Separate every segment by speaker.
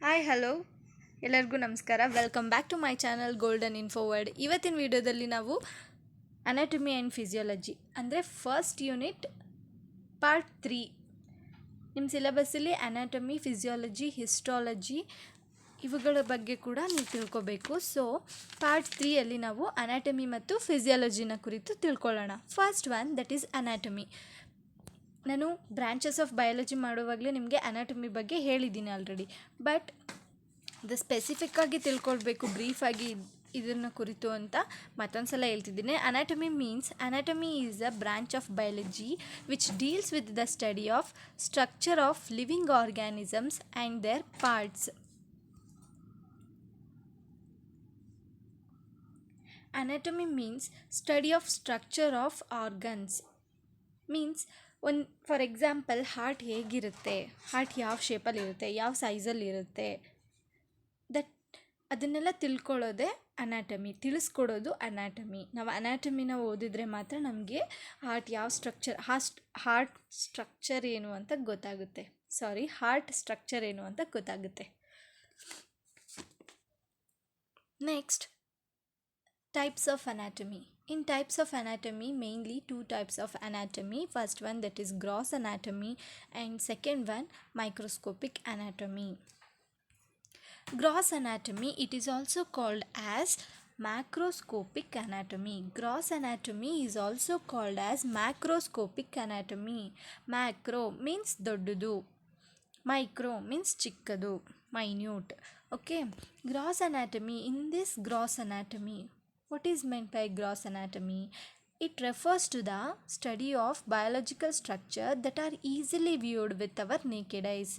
Speaker 1: Hi hello ಎಲ್ಲರಿಗೂ ನಮಸ್ಕಾರ. Welcome back to my channel Golden Infoworld. ಇವತ್ತಿನ ವಿಡಿಯೋದಲ್ಲಿ ನಾವು ಅನಾಟಮಿ ಆ್ಯಂಡ್ ಫಿಸಿಯಾಲಜಿ ಅಂದರೆ ಫಸ್ಟ್ ಯೂನಿಟ್ ಪಾರ್ಟ್ 3. ನಿಮ್ಮ ಸಿಲೆಬಸ್ಸಲ್ಲಿ ಅನಾಟಮಿ, ಫಿಸಿಯಾಲಜಿ, ಹಿಸ್ಟಾಲಜಿ ಇವುಗಳ ಬಗ್ಗೆ ಕೂಡ ನೀವು ತಿಳ್ಕೊಬೇಕು. ಸೊ ಪಾರ್ಟ್ 3ಯಲ್ಲಿ ನಾವು ಅನಾಟಮಿ ಮತ್ತು ಫಿಸಿಯಾಲಜಿನ ಕುರಿತು ತಿಳ್ಕೊಳ್ಳೋಣ. First one that is anatomy. ನಾನು ಬ್ರಾಂಚಸ್ ಆಫ್ ಬಯಾಲಜಿ ಮಾಡುವಾಗಲೇ ನಿಮಗೆ ಅನಾಟಮಿ ಬಗ್ಗೆ ಹೇಳಿದ್ದೀನಿ ಆಲ್ರೆಡಿ. ಬಟ್ ಅದು ಸ್ಪೆಸಿಫಿಕ್ಕಾಗಿ ತಿಳ್ಕೊಳ್ಬೇಕು ಬ್ರೀಫಾಗಿ ಇದನ್ನು ಕುರಿತು ಅಂತ ಮತ್ತೊಂದು ಸಲ ಹೇಳ್ತಿದ್ದೀನಿ. Anatomy is a branch of biology which deals with the study of structure of living organisms and their parts. Anatomy means study of structure of organs. Means for example heart ಹೇಗಿರುತ್ತೆ, heart ಯಾವ ಶೇಪಲ್ಲಿರುತ್ತೆ, ಯಾವ ಸೈಜಲ್ಲಿರುತ್ತೆ, ಅದನ್ನೆಲ್ಲ ತಿಳ್ಕೊಳ್ಳೋದೇ anatomy, ತಿಳಿಸ್ಕೊಡೋದು anatomy. ನಾವು ಅನಾಟಮಿನ ಓದಿದರೆ ಮಾತ್ರ ನಮಗೆ heart structure ಏನು ಅಂತ ಗೊತ್ತಾಗುತ್ತೆ. Next, types of anatomy. In types of anatomy, mainly two types of anatomy. First one that is gross anatomy and second one microscopic anatomy. Gross anatomy, it is also called as macroscopic anatomy. Gross anatomy is also called as macroscopic anatomy. Macro means ದೊಡ್ಡದು, micro means ಚಿಕ್ಕದು, minute. Okay, gross anatomy. In this gross anatomy, what is meant by gross anatomy? It refers to the study of biological structure that are easily viewed with our naked eyes.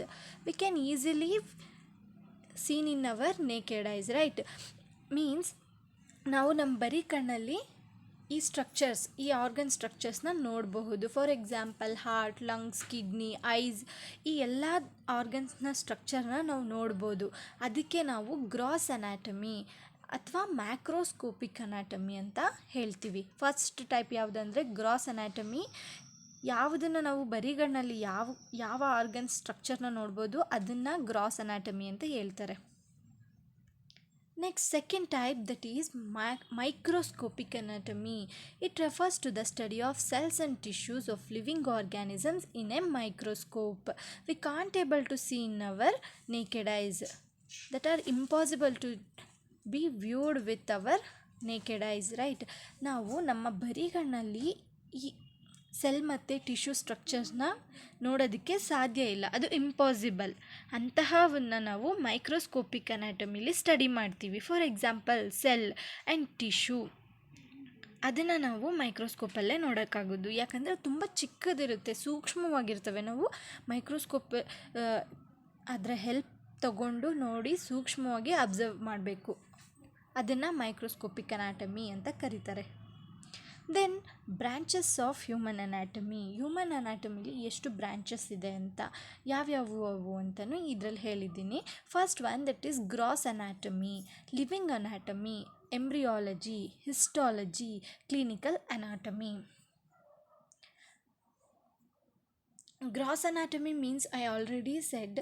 Speaker 1: We can easily seen in our naked eyes, right? Means ನಾವು ನಮ್ಮ ಬರೀ ಕಣ್ಣಲ್ಲಿ ಈ organ ಸ್ಟ್ರಕ್ಚರ್ಸ್ನ ನೋಡಬಹುದು. For example heart, lungs, kidney, eyes, ಈ ಎಲ್ಲ ಆರ್ಗನ್ಸ್ನ ಸ್ಟ್ರಕ್ಚರ್ನ ನಾವು ನೋಡ್ಬೋದು. ಅದಕ್ಕೆ ನಾವು ಗ್ರಾಸ್ ಅನಾಟಮಿ ಅಥವಾ ಮ್ಯಾಕ್ರೋಸ್ಕೋಪಿಕ್ ಅನಾಟಮಿ ಅಂತ ಹೇಳ್ತೀವಿ. ಫಸ್ಟ್ ಟೈಪ್ ಯಾವುದಂದರೆ ಗ್ರಾಸ್ ಅನಾಟಮಿ. ಯಾವುದನ್ನು ನಾವು ಬರಿಗಣ್ಣಲ್ಲಿ ಯಾವ ಆರ್ಗನ್ ಸ್ಟ್ರಕ್ಚರ್ನ ನೋಡ್ಬೋದು ಅದನ್ನು ಗ್ರಾಸ್ ಅನಾಟಮಿ ಅಂತ ಹೇಳ್ತಾರೆ. Next, second type that is microscopic anatomy. It refers to the study of cells and tissues of living organisms in a microscope. We can't able to see in our naked eyes, that are impossible to be viewed with our naked eyes, right? ನಾವು ನಮ್ಮ ಬರಿಗಣ್ಣಲ್ಲಿ ಈ cell ಮತ್ತು tissue ಸ್ಟ್ರಕ್ಚರ್ಸ್ನ ನೋಡೋದಕ್ಕೆ ಸಾಧ್ಯ ಇಲ್ಲ, ಅದು impossible. ಅಂತಹವನ್ನು ನಾವು microscopic ಅನಾಟಮಿಲಿ study ಮಾಡ್ತೀವಿ. For example cell and tissue, ಅದನ್ನು ನಾವು ಮೈಕ್ರೋಸ್ಕೋಪಲ್ಲೇ ನೋಡೋಕ್ಕಾಗೋದು. ಯಾಕಂದರೆ ತುಂಬ ಚಿಕ್ಕದಿರುತ್ತೆ, ಸೂಕ್ಷ್ಮವಾಗಿರ್ತವೆ. ನಾವು ಮೈಕ್ರೋಸ್ಕೋಪ್ ಅದರ ಹೆಲ್ಪ್ ತಗೊಂಡು ನೋಡಿ ಸೂಕ್ಷ್ಮವಾಗಿ ಅಬ್ಸರ್ವ್ ಮಾಡಬೇಕು. ಅದನ್ನು ಮೈಕ್ರೋಸ್ಕೋಪಿಕ್ ಅನಾಟಮಿ ಅಂತ ಕರೀತಾರೆ. Then branches of human anatomy. Human ಅನಾಟಮಿಲಿ ಎಷ್ಟು ಬ್ರಾಂಚಸ್ ಇದೆ ಅಂತ, ಯಾವ್ಯಾವು ಅಂತಲೂ ಇದರಲ್ಲಿ ಹೇಳಿದ್ದೀನಿ. First one that is gross anatomy, living anatomy, embryology, histology, clinical anatomy. Gross anatomy means, I already said,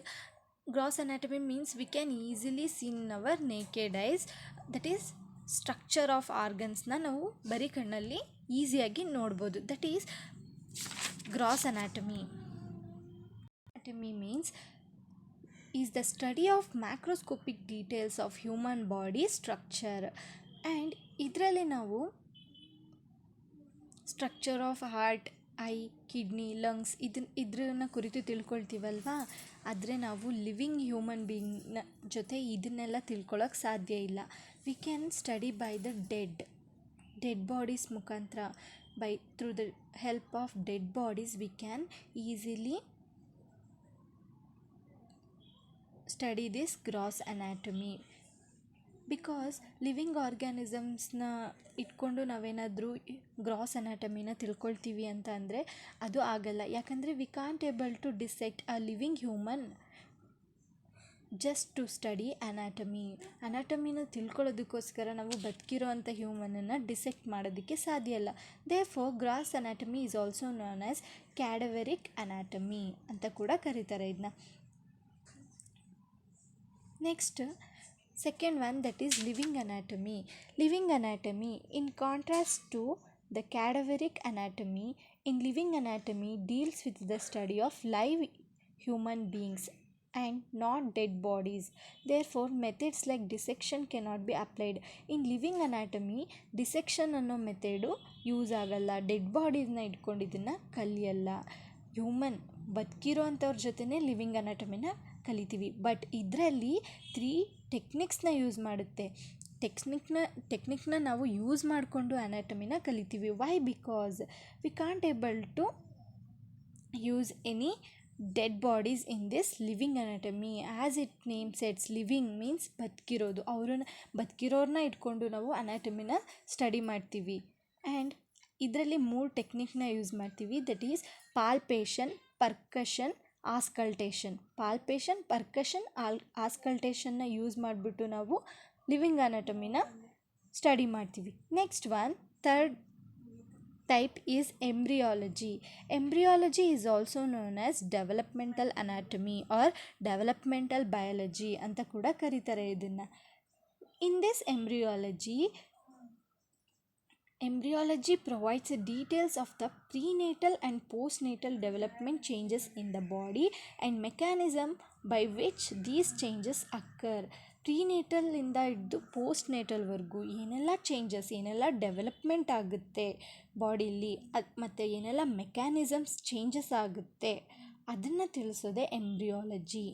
Speaker 1: gross anatomy means we can easily see in our naked eyes. That is structure of ಆರ್ಗನ್ಸ್ನ ನಾವು ಬರೀ ಕಣ್ಣಲ್ಲಿ ಈಸಿಯಾಗಿ ನೋಡ್ಬೋದು. That is gross anatomy. Anatomy means is the study of macroscopic details of human body structure. And ಇದರಲ್ಲಿ ನಾವು structure of heart, eye, kidney, lungs ಇದ್ರನ್ನ ಕುರಿತು ತಿಳ್ಕೊಳ್ತೀವಲ್ವಾ, ಆದರೆ ನಾವು ಲಿವಿಂಗ್ ಹ್ಯೂಮನ್ ಬೀಯಿಂಗ್ನ ಜೊತೆ ಇದನ್ನೆಲ್ಲ ತಿಳ್ಕೊಳ್ಳೋಕೆ ಸಾಧ್ಯ ಇಲ್ಲ. We can study by the dead bodies ಮುಖಾಂತರ, through the help of dead bodies we can easily study this gross anatomy. Because living ಆರ್ಗ್ಯಾನಿಸಮ್ಸ್ನ ಇಟ್ಕೊಂಡು ನಾವೇನಾದರೂ ಗ್ರಾಸ್ ಅನಾಟಮಿನ ತಿಳ್ಕೊಳ್ತೀವಿ ಅಂತ ಅಂದರೆ ಅದು ಆಗಲ್ಲ. ಯಾಕಂದರೆ we can't able to dissect a living human just to study ಅನಾಟಮಿನ ತಿಳ್ಕೊಳ್ಳೋದಕ್ಕೋಸ್ಕರ ನಾವು ಬದುಕಿರೋ ಅಂಥ ಹ್ಯೂಮನನ್ನು ಡಿಸೆಕ್ಟ್ ಮಾಡೋದಕ್ಕೆ ಸಾಧ್ಯ ಇಲ್ಲ. Therefore gross anatomy is also known as cadaveric anatomy ಅಂತ ಕೂಡ ಕರೀತಾರೆ ಇದನ್ನ. Next, second one, that is living anatomy. Living anatomy, in contrast to the cadaveric anatomy, in living anatomy deals with the study of live human beings and not dead bodies. Therefore methods like dissection cannot be applied. In living anatomy dissection ಅನ್ನೋ method use ಆಗಲ್ಲ, dead ಬಾಡೀಸ್ನ ಇಟ್ಕೊಂಡು ಇದನ್ನು ಕಲಿಯಲ್ಲ. Human ಬದುಕಿರೋ ಅಂಥವ್ರ ಜೊತೆನೇ living ಅನಾಟಮಿನ ಕಲಿತೀವಿ. But ಇದರಲ್ಲಿ 3 ಟೆಕ್ನಿಕ್ಸ್ನ use ಮಾಡುತ್ತೆ. ಟೆಕ್ನಿಕ್ನ ನಾವು ಯೂಸ್ ಮಾಡಿಕೊಂಡು ಅನಾಟಮಿನ ಕಲಿತೀವಿ. Why? Because we can't able to use any dead bodies in this living anatomy. As it name sets, living means ಬದುಕಿರೋದು. ಬದುಕಿರೋರನ್ನ ಇಟ್ಕೊಂಡು ನಾವು ಅನಾಟಮಿನ ಸ್ಟಡಿ ಮಾಡ್ತೀವಿ. ಆ್ಯಂಡ್ ಇದರಲ್ಲಿ 3 ಟೆಕ್ನಿಕ್ನ ಯೂಸ್ ಮಾಡ್ತೀವಿ. That is palpation, percussion, auscultation. Palpation, percussion, ಆಸ್ಕಲ್ಟೇಷನ್ನ ಯೂಸ್ ಮಾಡಿಬಿಟ್ಟು ನಾವು ಲಿವಿಂಗ್ ಅನಾಟಮಿನ ಸ್ಟಡಿ ಮಾಡ್ತೀವಿ. Next one, third type is embryology. Embryology is also known as developmental anatomy or developmental biology ಅಂತ ಕೂಡ ಕರೀತಾರೆ ಇದನ್ನು. In this embryology provides details of the prenatal and postnatal development changes in the body and mechanism by which these changes occur. ಪ್ರೀನೇಟಲಿಂದ ಹಿಡಿದು ಪೋಸ್ಟ್ನೇಟಲ್ವರೆಗೂ ಏನೆಲ್ಲ changes, ಏನೆಲ್ಲ development ಆಗುತ್ತೆ ಬಾಡಿಲಿ, ಮತ್ತು ಏನೆಲ್ಲ ಮೆಕ್ಯಾನಿಸಮ್ಸ್ ಚೇಂಜಸ್ ಆಗುತ್ತೆ ಅದನ್ನು ತಿಳಿಸೋದೆ embryology.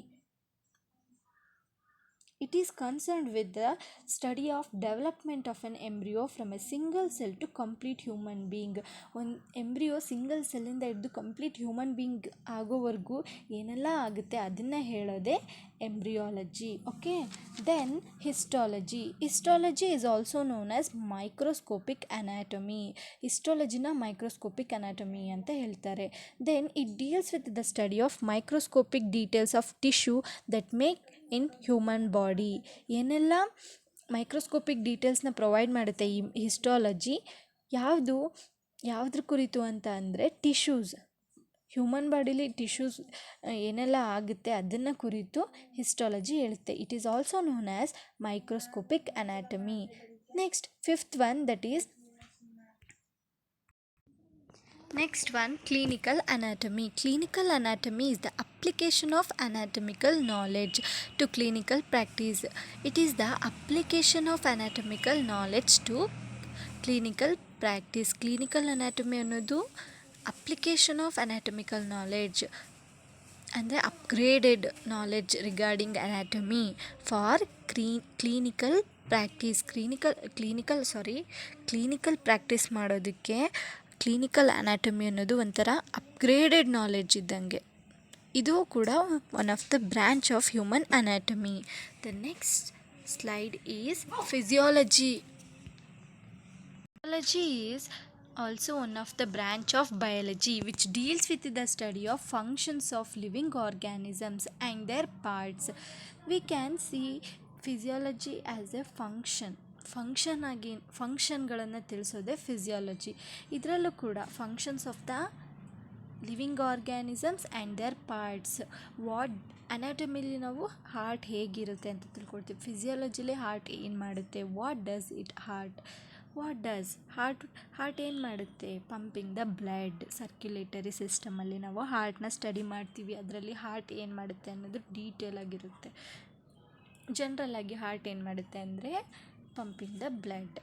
Speaker 1: It is concerned with the study of development of an embryo from a single cell to complete human being. ಒಂದು embryo single ಸೆಲ್ಲಿಂದ ಹಿಡಿದು ಕಂಪ್ಲೀಟ್ ಹ್ಯೂಮನ್ ಬೀಯಿಂಗ್ ಆಗೋವರೆಗೂ ಏನೆಲ್ಲ ಆಗುತ್ತೆ ಅದನ್ನು ಹೇಳೋದೇ embryology. Okay, then histology. Histology is also known as microscopic anatomy. ಹಿಸ್ಟಾಲಜಿನ microscopic anatomy ಅಂತ ಹೇಳ್ತಾರೆ. Then it deals with the study of microscopic details of tissue that make in human body. ಏನೆಲ್ಲ microscopic ಡೀಟೇಲ್ಸ್ನ ಪ್ರೊವೈಡ್ ಮಾಡುತ್ತೆ ಈ histology. ಯಾವುದ್ರ ಕುರಿತು ಅಂತ ಅಂದರೆ ಟಿಶ್ಯೂಸ್, ಹ್ಯೂಮನ್ ಬಾಡಿಲಿ ಟಿಶ್ಯೂಸ್ ಏನೆಲ್ಲ ಆಗುತ್ತೆ ಅದನ್ನು ಕುರಿತು ಹಿಸ್ಟಾಲಜಿ ಹೇಳುತ್ತೆ. It is also known as microscopic anatomy. Next, fifth one, that is next one, clinical anatomy. Clinical anatomy is the application of anatomical knowledge to clinical practice. It is the application of anatomical knowledge to clinical practice. Clinical anatomy ಅನ್ನೋದು application of anatomical knowledge ಅಂದರೆ upgraded knowledge regarding anatomy for clinical practice. Clinical practice ಮಾಡೋದಕ್ಕೆ clinical anatomy ಅನ್ನೋದು ಒಂಥರ upgraded knowledge ಇದ್ದಂಗೆ. ಇದು ಕೂಡ one of the branch of human anatomy. The next slide is physiology. Physiology is also one of the branch of biology which deals with the study of functions of living organisms and their parts. We can see physiology as a ಫಂಕ್ಷನ್ಗಳನ್ನು ತಿಳಿಸೋದೇ physiology. ಇದರಲ್ಲೂ ಕೂಡ functions of the living organisms and their parts. ಅನಾಟಮಿಲಿ ನಾವು heart ಹೇಗಿರುತ್ತೆ ಅಂತ ತಿಳ್ಕೊಳ್ತೀವಿ. ಫಿಸಿಯಾಲಜಿಲಿ heart ಏನು ಮಾಡುತ್ತೆ, ಹಾರ್ಟ್ ಏನು ಮಾಡುತ್ತೆ, ಪಂಪಿಂಗ್ ದ ಬ್ಲಡ್, ಸರ್ಕ್ಯುಲೇಟರಿ ಸಿಸ್ಟಮಲ್ಲಿ ನಾವು ಹಾರ್ಟ್ನ ಸ್ಟಡಿ ಮಾಡ್ತೀವಿ. ಅದರಲ್ಲಿ ಹಾರ್ಟ್ ಏನು ಮಾಡುತ್ತೆ ಅನ್ನೋದು ಡೀಟೇಲ್ ಆಗಿರುತ್ತೆ. ಜನರಲ್ ಆಗಿ ಹಾರ್ಟ್ ಏನು ಮಾಡುತ್ತೆ ಅಂದರೆ pumping the blood.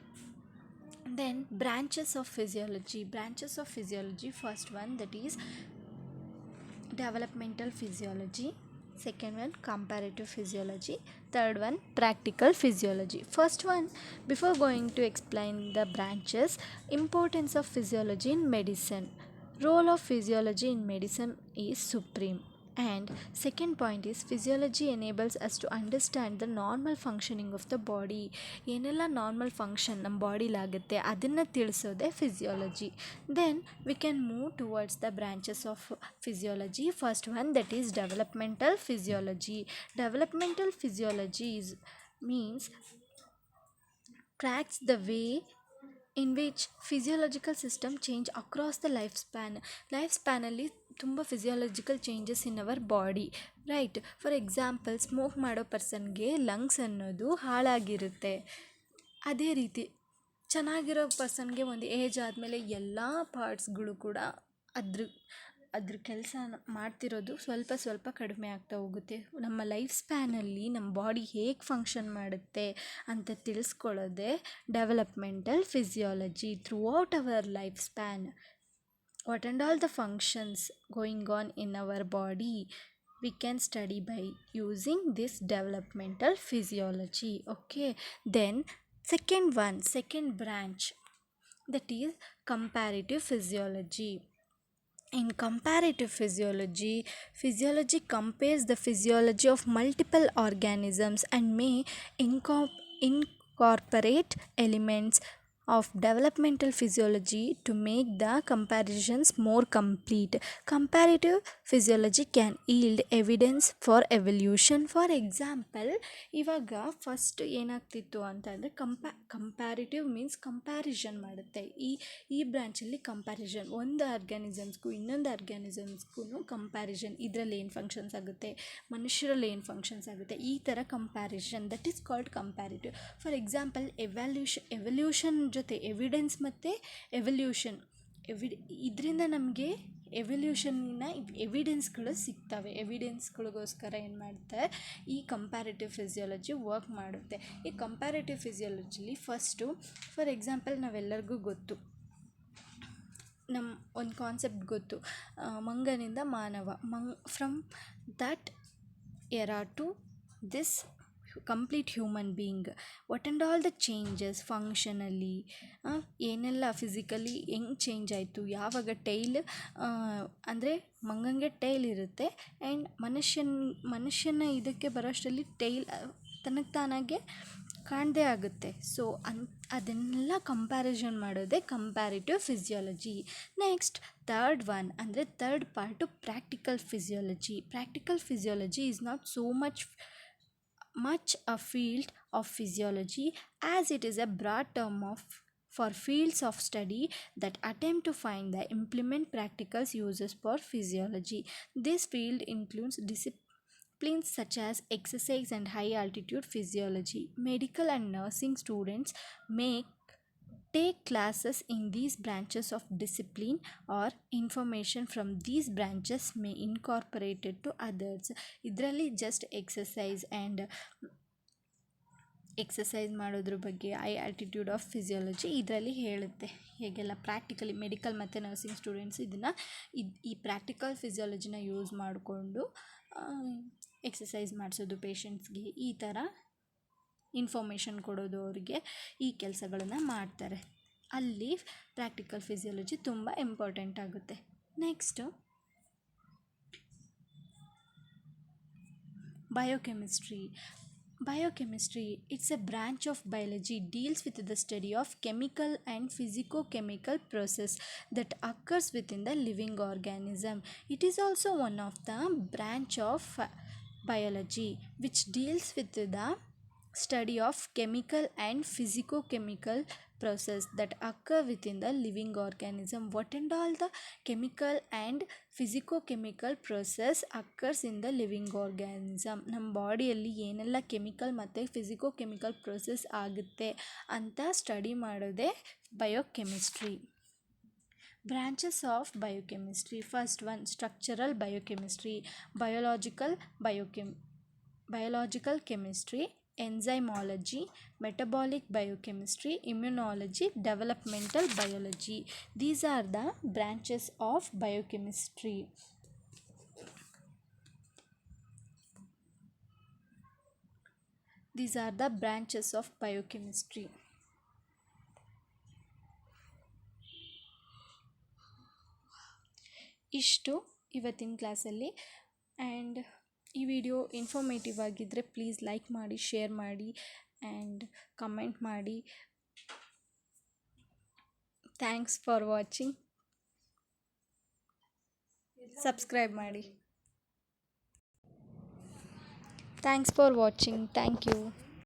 Speaker 1: Then branches of physiology. First one, that is developmental physiology. Second one, comparative physiology. Third one, practical physiology. First one, before going to explain the branches, importance of physiology in medicine. Role of physiology in medicine is supreme. And second point is physiology enables us to understand the normal functioning of the body. ಏನೆಲ್ಲ normal function ನಮ್ಮ ಬಾಡಿಲಾಗುತ್ತೆ ಅದನ್ನು ತಿಳಿಸೋದೆ physiology. Then we can move towards the branches of physiology. First one, that is developmental physiology. Developmental physiology means tracks the way in which physiological system change across the lifespan. ಅಲ್ಲಿ ತುಂಬ physiological changes in our body, right. For example, smoke ಮಾಡೋ ಪರ್ಸನ್ಗೆ lungs ಅನ್ನೋದು ಹಾಳಾಗಿರುತ್ತೆ. ಅದೇ ರೀತಿ ಚೆನ್ನಾಗಿರೋ ಪರ್ಸನ್ಗೆ ಒಂದು age ಆದಮೇಲೆ ಎಲ್ಲ ಪಾರ್ಟ್ಸ್ಗಳು ಕೂಡ ಅದ್ರ ಕೆಲಸ ಮಾಡ್ತಿರೋದು ಸ್ವಲ್ಪ ಸ್ವಲ್ಪ ಕಡಿಮೆ ಆಗ್ತಾ ಹೋಗುತ್ತೆ. ನಮ್ಮ ಲೈಫ್ ಸ್ಪ್ಯಾನಲ್ಲಿ ನಮ್ಮ ಬಾಡಿ ಹೇಗೆ ಫಂಕ್ಷನ್ ಮಾಡುತ್ತೆ ಅಂತ ತಿಳಿಸ್ಕೊಳ್ಳೋದೆ developmental physiology. Throughout our life span, what and all the functions going on in our body we can study by using this developmental physiology. Okay, then second branch, that is comparative physiology. In comparative physiology, physiology compares the physiology of multiple organisms and may incorporate elements of developmental physiology to make the comparisons more complete. Comparative physiology can yield evidence for evolution. For example, ಇವಾಗ first ಏನಾಗ್ತಿತ್ತು ಅಂತಂದರೆ comparative means comparison ಮಾಡುತ್ತೆ. ಈ ಬ್ರಾಂಚಲ್ಲಿ comparison, ಒಂದು ಆರ್ಗ್ಯಾನಿಸಮ್ಸ್ಗೂ ಇನ್ನೊಂದು ಆರ್ಗ್ಯಾನಿಸಮ್ಸ್ಗೂ comparison, ಇದರಲ್ಲಿ ಏನು functions ಆಗುತ್ತೆ, ಮನುಷ್ಯರಲ್ಲಿ ಏನು ಫಂಕ್ಷನ್ಸ್ ಆಗುತ್ತೆ, ಈ ಥರ comparison, that is called comparative. For example, evolution ಜೊತೆ ಎವಿಡೆನ್ಸ್ ಮತ್ತು ಇದರಿಂದ ನಮಗೆ ಎವಲ್ಯೂಷನ್ನ ಎವಿಡೆನ್ಸ್ಗಳು ಸಿಗ್ತವೆ. ಎವಿಡೆನ್ಸ್ಗಳಿಗೋಸ್ಕರ ಏನು ಮಾಡುತ್ತೆ, ಈ ಕಂಪ್ಯಾರಿಟಿವ್ ಫಿಸಿಯಾಲಜಿ ವರ್ಕ್ ಮಾಡುತ್ತೆ. ಈ ಕಂಪ್ಯಾರಿಟಿವ್ ಫಿಸಿಯಾಲಜಿಲಿ ಫಸ್ಟು, ಫಾರ್ ಎಕ್ಸಾಂಪಲ್, ನಾವೆಲ್ಲರಿಗೂ ಗೊತ್ತು, ನಮ್ಮ ಒಂದು ಕಾನ್ಸೆಪ್ಟ್ ಗೊತ್ತು, ಮಂಗನಿಂದ ಮಾನವ, from that era to this complete human being, what and all the changes functionally, ಏನೆಲ್ಲ ಫಿಸಿಕಲಿ ಹೆಂಗೆ ಚೇಂಜ್ ಆಯಿತು, ಯಾವಾಗ ಟೈಲ್ ಅಂದರೆ ಮಂಗಂಗೆ ಟೈಲ್ ಇರುತ್ತೆ ಆ್ಯಂಡ್ ಮನುಷ್ಯನ ಇದಕ್ಕೆ ಬರೋಷ್ಟರಲ್ಲಿ ಟೈಲ್ ತನಗೆ ತಾನಾಗೆ ಕಾಣದೇ ಆಗುತ್ತೆ. ಸೊ ಅದನ್ನೆಲ್ಲ ಕಂಪ್ಯಾರಿಸನ್ ಮಾಡೋದೇ comparative physiology. Next third one ಅಂದರೆ third part practical physiology. Practical physiology is not so much a field of physiology, as it is a broad term for fields of study that attempt to find the implement practical uses for physiology. This field includes disciplines such as exercise and high altitude physiology. Medical and nursing students may take classes in these branches of discipline, or information from these branches may incorporate it to others. ಇದರಲ್ಲಿ just exercise ಮಾಡೋದ್ರ ಬಗ್ಗೆ, high altitude of physiology ಇದರಲ್ಲಿ ಹೇಳುತ್ತೆ. ಹೇಗೆಲ್ಲ practically medical ಮತ್ತು nursing students ಈ practical ಫಿಸಿಯಾಲಜಿನ use ಮಾಡಿಕೊಂಡು exercise ಮಾಡಿಸೋದು ಪೇಷಂಟ್ಸ್ಗೆ, ಈ ಥರ ಇನ್ಫಾರ್ಮೇಷನ್ ಕೊಡೋದು, ಅವರಿಗೆ ಈ ಕೆಲಸಗಳನ್ನು ಮಾಡ್ತಾರೆ. ಅಲ್ಲಿ ಪ್ರಾಕ್ಟಿಕಲ್ ಫಿಸಿಯಾಲಜಿ ತುಂಬ ಇಂಪಾರ್ಟೆಂಟ್ ಆಗುತ್ತೆ. Next Biochemistry, it's a branch of biology, deals with the study of chemical and physico-chemical process that occurs within the living organism. It is also one of the branch of biology which deals with the study of chemical and physico-chemical process that occur within the living organism. What and all the chemical and physico-chemical process occurs in the living organism. ನಮ್ಮ ಬಾಡಿಯಲ್ಲಿ ಏನೆಲ್ಲ chemical ಮತ್ತು physico-chemical process ಆಗುತ್ತೆ ಅಂತ study ಮಾಡೋದೇ biochemistry. Branches of biochemistry. First one, structural biochemistry, biological chemistry, enzymology, metabolic biochemistry, immunology, developmental biology. These are the branches of biochemistry. These are the branches of biochemistry. ಇಷ್ಟು ಇವತ್ತಿನ ಕ್ಲಾಸಲ್ಲಿ. And ಈ video informative ಆಗಿದ್ದರೆ please like ಮಾಡಿ, share ಮಾಡಿ and comment ಮಾಡಿ. Thanks for watching. Subscribe ಮಾಡಿ. Thanks for watching. Thank you.